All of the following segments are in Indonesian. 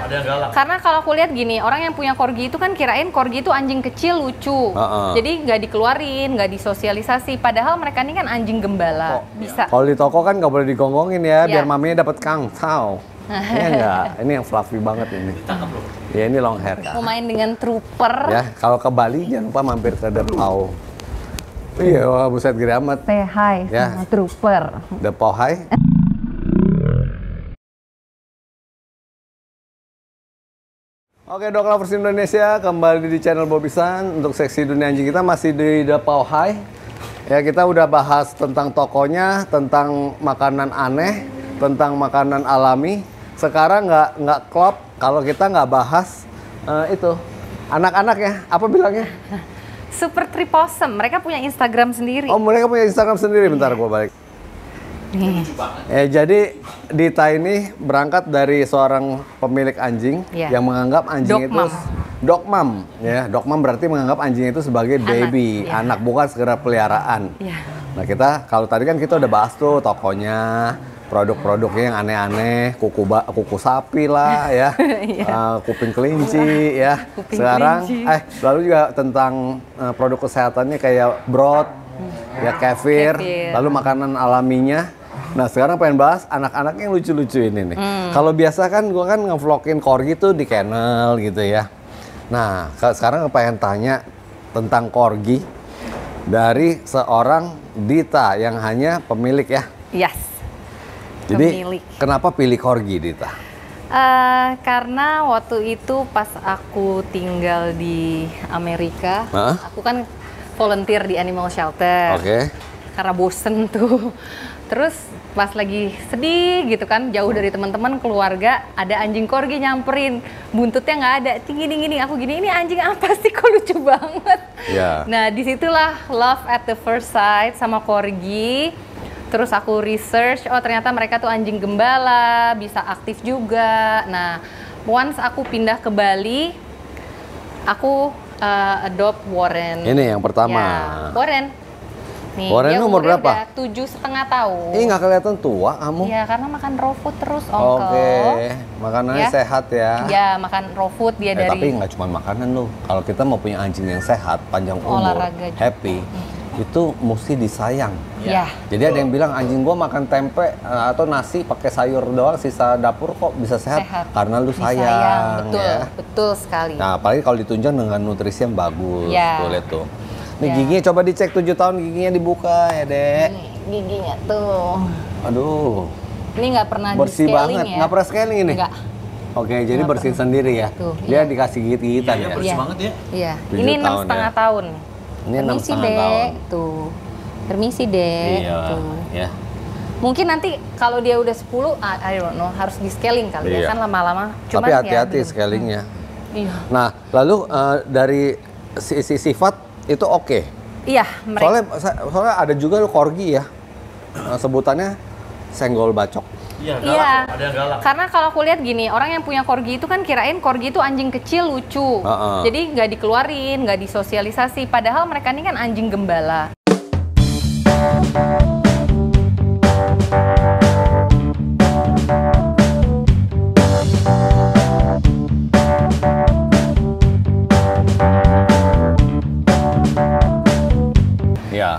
Ada yang galak. Karena kalau aku lihat gini, orang yang punya corgi itu kan kirain corgi itu anjing kecil lucu. Jadi nggak dikeluarin, nggak disosialisasi. Padahal mereka ini kan anjing gembala. Bisa. Kalau di toko kan nggak boleh digonggongin ya, biar maminya dapat kangtau. Iya enggak? Ini yang fluffy banget ini. Ditangkap loh. Ya ini long hair. Mau main dengan trooper. Ya, kalau ke Bali jangan lupa mampir ke The Pau. Iya, wah buset gede amat. Say hi sama trooper. The Pau Hai. Oke, Dog Lovers Indonesia, kembali di channel Bobisan. Untuk seksi dunia anjing kita masih di The Pau Hai. Ya, kita udah bahas tentang tokonya, tentang makanan aneh, tentang makanan alami. Sekarang nggak klop kalau kita nggak bahas itu anak-anak ya, apa bilangnya? Super Triposem, mereka punya Instagram sendiri. Oh, mereka punya Instagram sendiri. Bentar, gua balik. Jadi Dita ini berangkat dari seorang pemilik anjing yang menganggap anjing itu dog mom, ya. Dog mom berarti menganggap anjing itu sebagai baby, anak bukan sekedar peliharaan. Nah, kita kalau tadi kan kita udah bahas tuh tokonya, produk-produknya yang aneh-aneh, kuku sapi lah ya, kuping kelinci ya. Sekarang lalu juga tentang produk kesehatannya kayak broth, ya kefir, lalu makanan alaminya. Nah, sekarang pengen bahas anak-anak yang lucu-lucu ini nih. Kalau biasa kan gua kan ngevlogin corgi tuh di kennel gitu ya. Nah, sekarang pengen tanya tentang corgi dari seorang Dita yang hanya pemilik ya. Yes. Jadi kenapa pilih corgi, Dita? Karena waktu itu pas aku tinggal di Amerika, aku kan volunteer di animal shelter. Karena bosen tuh. Terus pas lagi sedih gitu kan, jauh dari teman-teman, keluarga, ada anjing corgi nyamperin, buntutnya nggak ada, gini aku gini, ini anjing apa sih, kok lucu banget. Nah, disitulah love at the first sight sama corgi. Terus aku research, oh ternyata mereka tuh anjing gembala, bisa aktif juga. Nah, once aku pindah ke Bali, aku adopt Warren. Ini yang pertama. Ya, Warren. Nih, Warren umur berapa? 7,5 tahun. Ih, nggak kelihatan tua kamu. Iya, karena makan raw food terus, Onkel. Makanannya sehat ya. Iya, makan raw food dia dari. Tapi nggak cuma makanan loh. Kalau kita mau punya anjing yang sehat, panjang umur, happy, itu mesti disayang. Jadi ada yang bilang anjing gua makan tempe atau nasi pakai sayur doang, sisa dapur kok bisa sehat. Karena lu sayang. Betul sekali. Nah, apalagi kalau ditunjang dengan nutrisi yang bagus. Tuh, lihat tuh. Nih giginya coba dicek, 7 tahun giginya dibuka ya, Dek. Giginya tuh. Aduh. Ini nggak pernah bersih banget, nggak pernah scaling ini? Enggak. Oke, jadi bersihin sendiri ya? Tuh, dia dikasih gigit-gigitan ya? Bersih banget ya? Iya, ini 6,5 tahun. Ini 6,5 tahun. Tuh. Permisi, Dek. Tuh. Ya. Mungkin nanti kalau dia udah 10, I don't know, harus di scaling kali ya kan lama-lama. Tapi hati-hati scalingnya. Nah, lalu dari sisi sifat itu oke. Iya, soalnya ada juga corgi ya, sebutannya senggol bacok. Iya, ada yang galak. Karena kalau aku lihat gini, orang yang punya corgi itu kan kirain corgi itu anjing kecil lucu. Jadi nggak dikeluarin, nggak disosialisasi. Padahal mereka ini kan anjing gembala.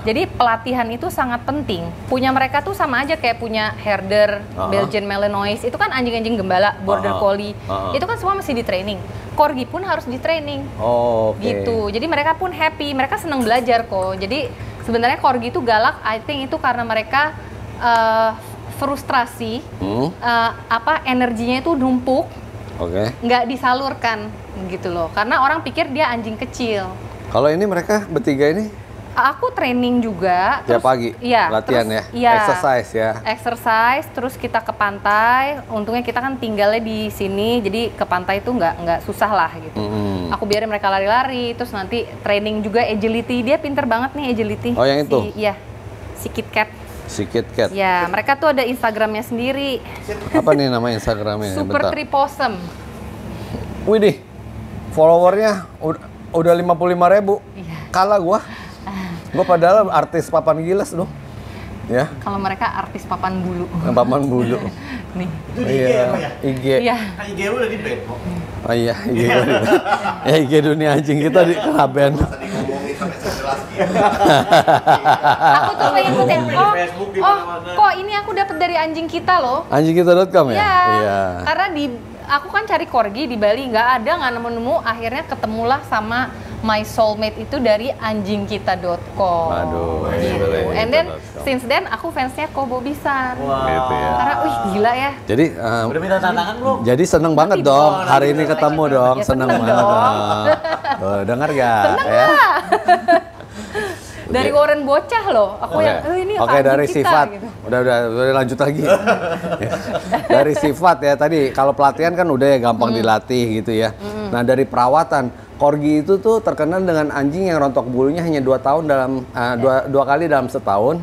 Jadi pelatihan itu sangat penting. Punya mereka tuh sama aja kayak punya herder, Belgian Malinois. Itu kan anjing-anjing gembala, Border Collie. Itu kan semua mesti di training. Corgi pun harus di training. Gitu. Jadi mereka pun happy, mereka senang belajar kok. Jadi sebenarnya corgi itu galak, I think itu karena mereka frustrasi, energinya itu numpuk, nggak disalurkan gitu loh. Karena orang pikir dia anjing kecil. Kalau ini mereka bertiga ini? Aku training juga. Tiap pagi? Iya. Latihan terus, exercise ya? Exercise, terus kita ke pantai. Untungnya kita kan tinggalnya di sini, jadi ke pantai itu nggak susah lah gitu. Aku biarin mereka lari-lari, terus nanti training juga agility. Dia pinter banget nih agility. Oh, yang itu? Iya, si Kit Kat. Si Kit Kat? Ya, mereka tuh ada Instagramnya sendiri. Apa nih nama Instagramnya? Super Triposem. Widih, followernya udah 55.000. Kalah gua. Gue padahal artis papan gilas loh. Ya. Kalau mereka artis papan bulu. Papan bulu. Nih. Iya. IG. Iya. IG lu udah di band kok. Oh iya, IG gua di band. Ya IG dunia anjing kita di kena band. Tadi ngomongin sampai sejelas gitu. Aku tuh pengen ngikutin. Kok ini aku dapat dari anjing kita loh. Anjingkita.com ya? Iya. Karena aku kan cari corgi di Bali, nggak nemu-nemu. Akhirnya ketemulah sama my soulmate itu dari anjingkita.com. Aduh. Gitu. And then since then aku fansnya Kobo Bisan. Wow. Gitu ya. Karena gila ya. Jadi udah minta tantangan belum? Jadi seneng banget dong hari ini ketemu dong, Ya, seneng seneng banget dong. dong. Tuh, dengar gak? Seneng ya? lah. Dari Warren Bocah loh. Aku yang ini Oke, anjing dari kita, sifat. gitu. Udah lanjut lagi. Dari sifat ya tadi kalau pelatihan kan udah ya gampang dilatih gitu ya. Nah, dari perawatan, corgi itu tuh terkenal dengan anjing yang rontok bulunya hanya 2 tahun dalam dua kali dalam setahun.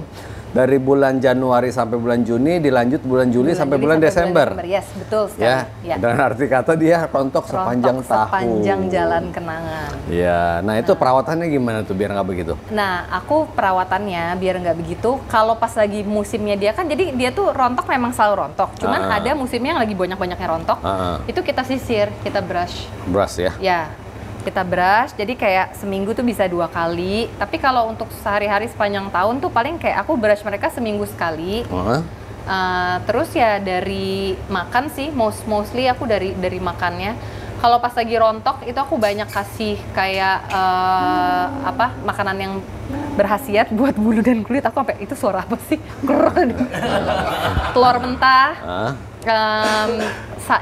Dari bulan Januari sampai bulan Juni, dilanjut bulan Juli sampai bulan Desember. Yes, betul sekali. Ya. Dan arti kata dia rontok sepanjang tahun. Sepanjang jalan kenangan. Iya, nah itu perawatannya gimana tuh biar nggak begitu? Nah, aku perawatannya biar nggak begitu. Kalau pas lagi musimnya dia kan, jadi dia tuh rontok memang selalu rontok. Cuman ada musimnya yang lagi banyak-banyaknya rontok. Itu kita sisir, kita brush. Brush ya? Ya, kita brush. Jadi kayak seminggu tuh bisa 2 kali. Tapi kalau untuk sehari-hari sepanjang tahun tuh paling kayak aku brush mereka seminggu sekali. Terus ya dari makan sih, mostly aku dari makannya. Kalau pas lagi rontok itu aku banyak kasih kayak makanan yang berkhasiat buat bulu dan kulit. Aku sampai itu suara apa sih? Telur mentah,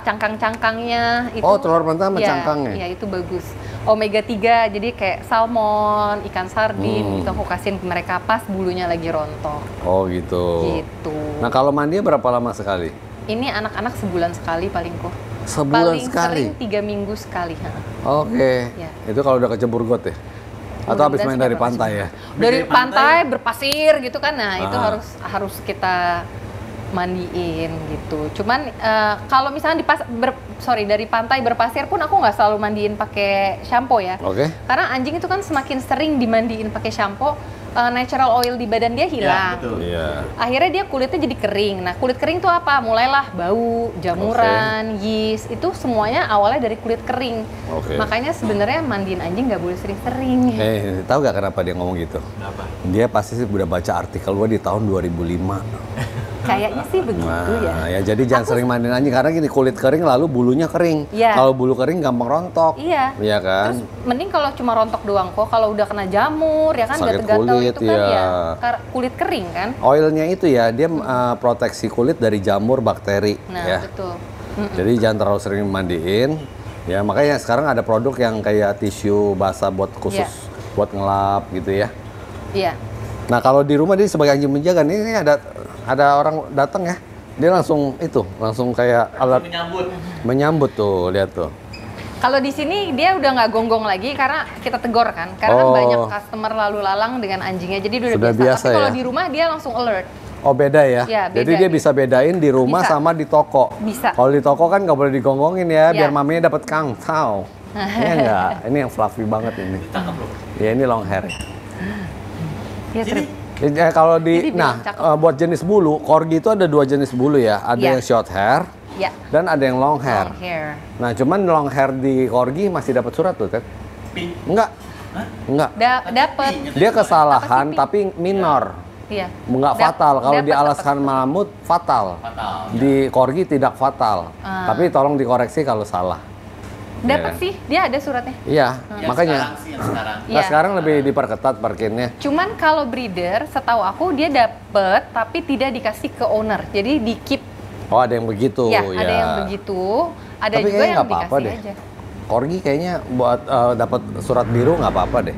cangkang-cangkangnya itu. Oh, telur mentah sama cangkangnya? Iya, itu bagus. Omega 3, jadi kayak salmon, ikan sardin, itu aku kasihin ke mereka pas bulunya lagi rontok. Oh gitu. Gitu. Nah kalau mandinya berapa lama sekali? Ini anak-anak sebulan sekali paling kok. Sebulan paling sekali? Paling 3 minggu sekali. Oke. Ya. Itu kalau udah kecebur got ya? Atau habis main dari pantai ya? Dari pantai berpasir gitu kan, nah itu harus kita mandiin gitu. Cuman kalau misalnya dari pantai berpasir pun aku nggak selalu mandiin pakai shampoo ya. Oke. Karena anjing itu kan semakin sering dimandiin pakai shampoo, natural oil di badan dia hilang. Ya, betul. Iya. Akhirnya dia kulitnya jadi kering. Nah, kulit kering tuh apa? Mulailah bau, jamuran, yeast, itu semuanya awalnya dari kulit kering. Makanya sebenarnya mandiin anjing nggak boleh sering-sering. Tahu nggak kenapa dia ngomong gitu? Kenapa? Dia pasti udah baca artikel gua di tahun 2005. Kayaknya sih begitu ya. Jadi jangan sering mandiin anjing karena gini, kulit kering lalu bulunya kering. Iya. Kalau bulu kering gampang rontok. Iya. Iya kan? Terus mending kalau cuma rontok doang kok. Kalau udah kena jamur ya kan, sakit gatal kulit, itu kan ya. Kulit kering kan. Oilnya itu ya, dia proteksi kulit dari jamur, bakteri. Nah, ya. betul. Jadi jangan terlalu sering mandiin. Ya makanya sekarang ada produk yang kayak tisu basah buat khusus buat ngelap gitu ya. Iya. Nah kalau di rumah dia sebagai anjing menjaga ini ada orang datang ya, dia langsung kayak alat menyambut tuh, lihat tuh. Kalau di sini dia udah nggak gonggong lagi karena kita tegur kan, karena kan banyak customer lalu lalang dengan anjingnya, jadi dia udah biasa. Tapi kalau di rumah dia langsung alert. Oh beda ya? Ya beda, jadi dia bisa bedain di rumah sama di toko. Bisa. Kalau di toko kan nggak boleh digonggongin ya, biar maminya dapat kangtau. Iya nggak? Ini yang fluffy banget ini. Ya ini long hair. Ya, kalau buat jenis bulu, corgi itu ada 2 jenis bulu ya. Ada yang short hair, dan ada yang long hair. Nah, cuman long hair di corgi masih dapat surat tuh, Ted? Enggak. Enggak. Dapat. Dia kesalahan tapi minor. Iya. Enggak fatal. Kalau di Alaskan Malamut fatal. Di corgi tidak fatal. Tapi tolong dikoreksi kalau salah. Dapat sih, dia ada suratnya. Iya, makanya. Sekarang lebih diperketat parkirnya. Cuman kalau breeder, setahu aku dia dapet tapi tidak dikasih ke owner. Jadi di keep. Oh, ada yang begitu. Ya, ada yang begitu. Ada tapi juga yang apa-apa dikasih deh. aja. Corgi kayaknya buat dapat surat biru nggak apa-apa deh.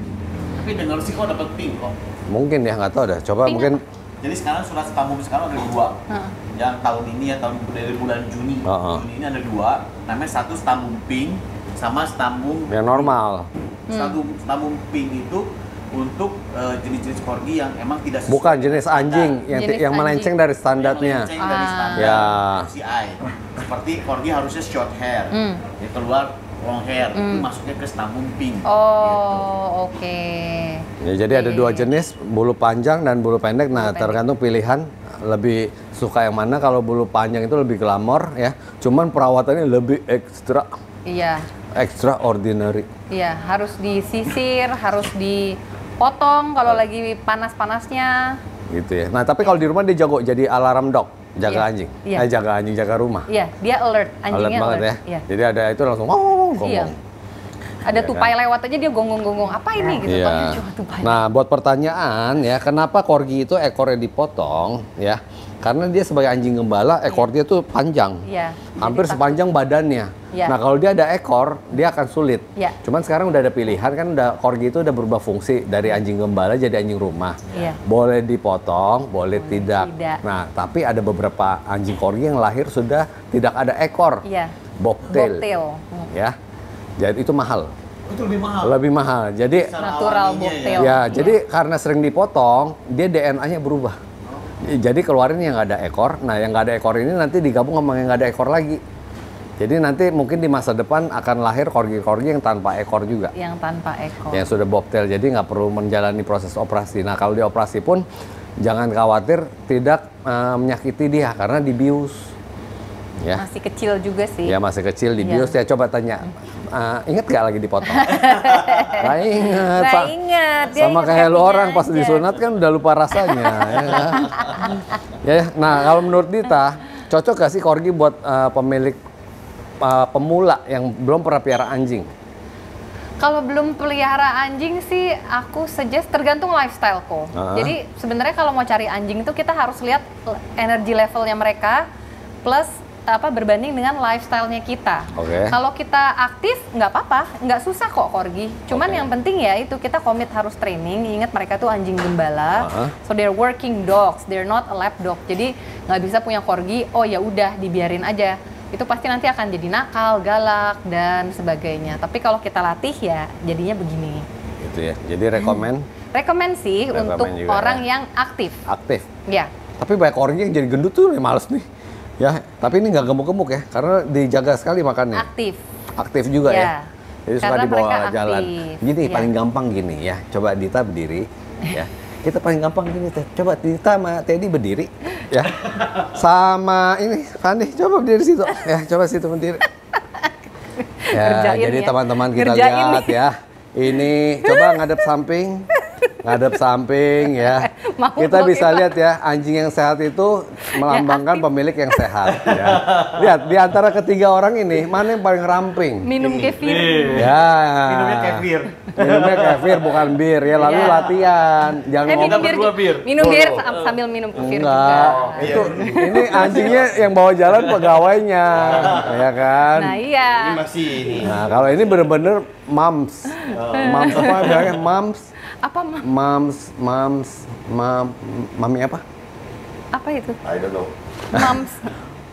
Tapi dengar sih kok dapat pink kok. Mungkin ya, nggak tahu deh. Coba pink mungkin. Jadi sekarang surat tamu sekarang ada 2. Yang tahun ini ya dari bulan Juni. Juni ini ada 2. Namanya satu stambung pink sama stambung yang normal. Stambung pink itu untuk jenis-jenis corgi yang emang tidak sesuai. Bukan jenis anjing yang melenceng dari standarnya. Dari standar CI. Seperti corgi harusnya short hair. Yang keluar long hair, itu masuknya ke Stamumping. Oh, gitu. Oke. Ya, jadi ada dua jenis, bulu panjang dan bulu pendek. Nah, tergantung pilihan lebih suka yang mana. Kalau bulu panjang itu lebih glamor ya, cuman perawatannya lebih ekstra. Iya. Extraordinary. Iya, harus disisir, harus dipotong kalau lagi panas-panasnya. Gitu ya. Nah, tapi kalau di rumah dia jago jadi alarm dog, jaga anjing. Jaga anjing, jaga rumah. Iya, dia alert, anjingnya alert banget ya. Iya. Jadi ada itu langsung gonggong. Iya. Ada tupai lewat aja dia gonggong-gonggong. Apa ini gitu? Iya. Nah, buat pertanyaan ya, kenapa corgi itu ekornya dipotong ya? Karena dia sebagai anjing gembala, ekornya tuh panjang. Iya. Hampir sepanjang badannya. Iya. Nah, kalau dia ada ekor, dia akan sulit. Iya. Cuman sekarang udah ada pilihan kan, corgi itu udah berubah fungsi dari anjing gembala jadi anjing rumah. Iya. Boleh dipotong, boleh tidak. Nah, tapi ada beberapa anjing corgi yang lahir sudah tidak ada ekor. Iya. Bobtail. Ya. Jadi itu mahal. Itu lebih mahal. Lebih mahal. Jadi natural bobtail. Ya, jadi karena sering dipotong, dia DNA-nya berubah. Jadi keluarin yang nggak ada ekor. Nah, yang nggak ada ekor ini nanti digabung sama yang nggak ada ekor lagi. Jadi nanti mungkin di masa depan akan lahir corgi-corgi yang tanpa ekor juga. Yang tanpa ekor. Yang sudah bobtail, jadi nggak perlu menjalani proses operasi. Nah, kalau dioperasi pun jangan khawatir tidak menyakiti dia karena dibius. Ya. Masih kecil juga sih. Ya, masih kecil dibius. Ya, coba tanya. Ingat gak lagi dipotong? Nggak inget. Nggak inget. Sama kayak lu orang pas disunat kan udah lupa rasanya. Ya. Nah, kalau menurut Dita, cocok gak sih corgi buat pemilik pemula yang belum pernah pelihara anjing? Kalau belum pelihara anjing sih, aku suggest tergantung lifestyle kok. Jadi sebenarnya kalau mau cari anjing itu kita harus lihat energi levelnya mereka plus berbanding dengan lifestyle-nya kita. Kalau kita aktif, nggak apa-apa, nggak susah kok corgi. Cuman yang penting ya itu kita komit harus training. Ingat mereka tuh anjing gembala, so they're working dogs, they're not a lap dog. Jadi nggak bisa punya corgi, oh ya udah dibiarin aja. Itu pasti nanti akan jadi nakal, galak dan sebagainya. Tapi kalau kita latih ya jadinya begini. Gitu ya. Jadi rekomen sih untuk orang yang aktif. Aktif. Ya. Tapi banyak corgi yang jadi gendut tuh males nih. Ya, tapi ini nggak gemuk-gemuk ya, karena dijaga sekali makannya. Aktif juga ya. Jadi suka dibawa jalan. Gini paling gampang gini ya. Coba Dita berdiri, ya. Kita paling gampang gini, coba Dita sama Teddy berdiri, ya. Sama ini, Fandi, coba berdiri situ, ya. Coba situ berdiri. Ya, jadi teman-teman kita lihat ya. Ini coba ngadep samping ya. Kita bisa lihat ya, anjing yang sehat itu melambangkan pemilik yang sehat ya. Lihat di antara ketiga orang ini mana yang paling ramping? Minum kefir. Ya. Minumnya kefir. Minumnya kefir bukan bir ya. Lalu latihan. Jangan minum bir. Minum bir sambil minum kefir juga. Itu ini anjingnya yang bawa jalan pegawainya, ya kan? Nah, iya. Ini masih ini. Nah, kalau ini bener-bener mams. Mams apa bilangnya? Apa mami apa? Apa itu? I don't know.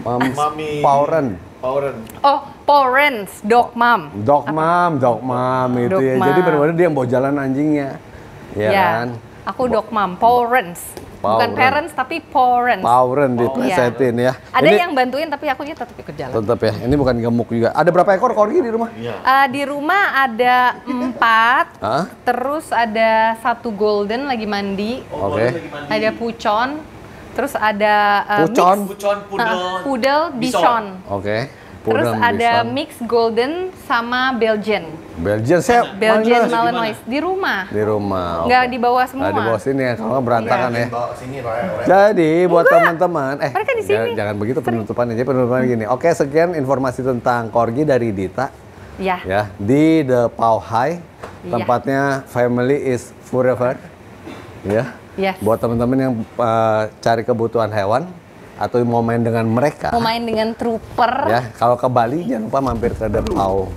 Mami Pauren. Oh, Paurens, dog mom itu ya. Jadi benar-benar dia yang bawa jalan anjingnya. Ya kan? Aku dog mom, Paurens. Bukan parents tapi Paurens. Pauren diplesetin ya. Ada yang bantuin tapi aku tetap ikut jalan. Tetap ya. Ini bukan gemuk juga. Ada berapa ekor corgi di rumah? Di rumah ada 4. Terus ada 1 golden lagi mandi. Ada pucon. Terus ada pudel bison. Terus ada mix golden sama Belgian. Belgian Malinois di rumah. Nggak dibawa semua. Nggak dibawa sini ya, kalau berantakan ya. Jadi buat teman-teman, jangan begitu penutupannya. Jadi penutupannya gini. Oke, sekian informasi tentang corgi dari Dita. Ya, di The Paw High. Tempatnya family is forever. Ya. Buat teman-teman yang cari kebutuhan hewan atau mau main dengan mereka. Mau main dengan trooper. Ya, kalau ke Bali jangan lupa mampir ke The Paw.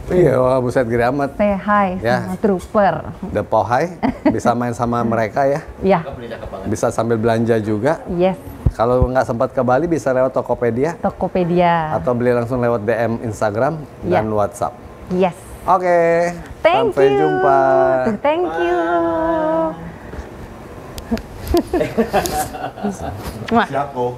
Iya, wah, buset gede amat. Say hi sama trooper. The Paw High, bisa main sama mereka ya. Iya. Bisa sambil belanja juga. Yes. Kalau nggak sempat ke Bali bisa lewat Tokopedia. Atau beli langsung lewat DM Instagram dan WhatsApp. Yes. Oke. Sampai jumpa. Thank you. Siap kok.